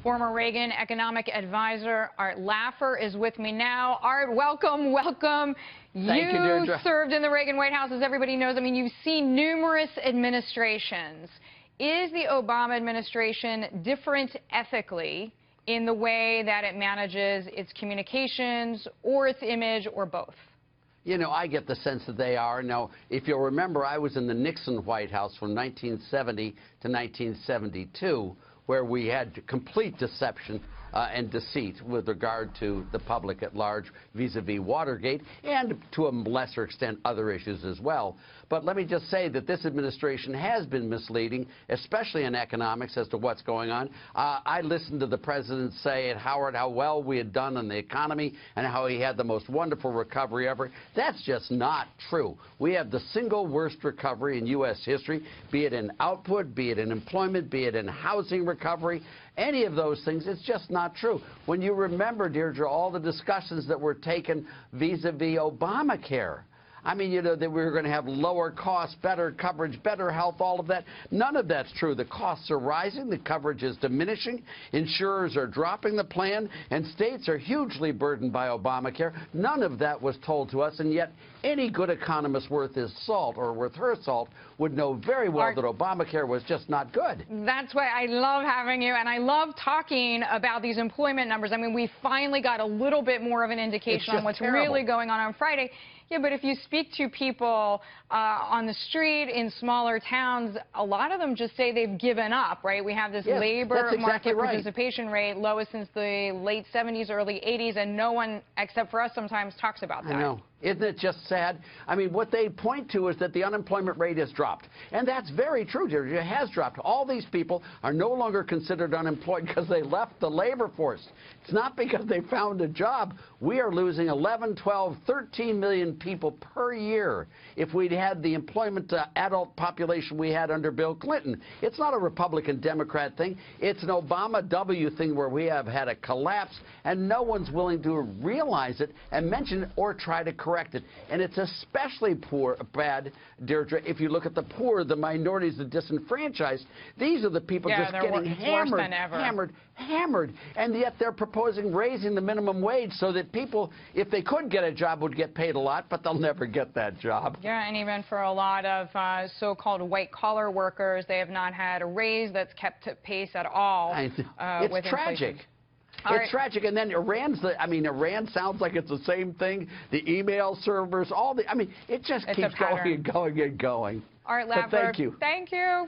Former Reagan economic advisor Art Laffer is with me now. Art, welcome, welcome. Thank you, Deirdre. Served in the Reagan White House, as everybody knows. I mean, you've seen numerous administrations. Is the Obama administration different ethically in the way that it manages its communications or its image or both? You know, I get the sense that they are. Now, if you'll remember, I was in the Nixon White House from 1970 to 1972, where we had complete deception and deceit with regard to the public at large vis-a-vis Watergate and, to a lesser extent, other issues as well. But let me just say that this administration has been misleading, especially in economics, as to what's going on. I listened to the president say at Howard how well we had done in the economy and how he had the most wonderful recovery ever. That's just not true. We have the single worst recovery in U.S. history, be it in output, be it in employment, be it in housing recovery. Any of those things, it's just not true. When you remember, Deirdre, all the discussions that were taken vis-a-vis Obamacare. I mean, you know, that we were going to have lower costs, better coverage, better health, all of that. None of that's true. The costs are rising. The coverage is diminishing. Insurers are dropping the plan, and states are hugely burdened by Obamacare. None of that was told to us, and yet any good economist worth his salt or worth her salt would know very well that Obamacare was just not good. That's why I love having you, and I love talking about these employment numbers. I mean, we finally got a little bit more of an indication on what's really going on Friday. Yeah, but if you speak to people on the street in smaller towns, a lot of them just say they've given up, right? We have this labor market participation rate, lowest since the late 70s, early 80s, and no one, except for us sometimes, talks about that. I know. Isn't it just sad? I mean, what they point to is that the unemployment rate has dropped. And that's very true, Deirdre. It has dropped. All these people are no longer considered unemployed because they left the labor force. It's not because they found a job. We are losing 11, 12, 13 million people per year if we'd had the employment adult population we had under Bill Clinton. It's not a Republican-Democrat thing. It's an Obama W thing where we have had a collapse, and no one's willing to realize it and mention it or try to correct it. And it's especially bad, Deirdre, if you look at the poor, the minorities, the disenfranchised. These are the people just getting hammered. And yet they're proposing raising the minimum wage so that people, if they could get a job, would get paid a lot, but they'll never get that job. Yeah, and even for a lot of so-called white-collar workers, they have not had a raise that's kept pace at all. It's tragic. It's tragic. And then Iran sounds like it's the same thing. The email servers, it just keeps going and going and going. Art Laffer, thank you. Thank you.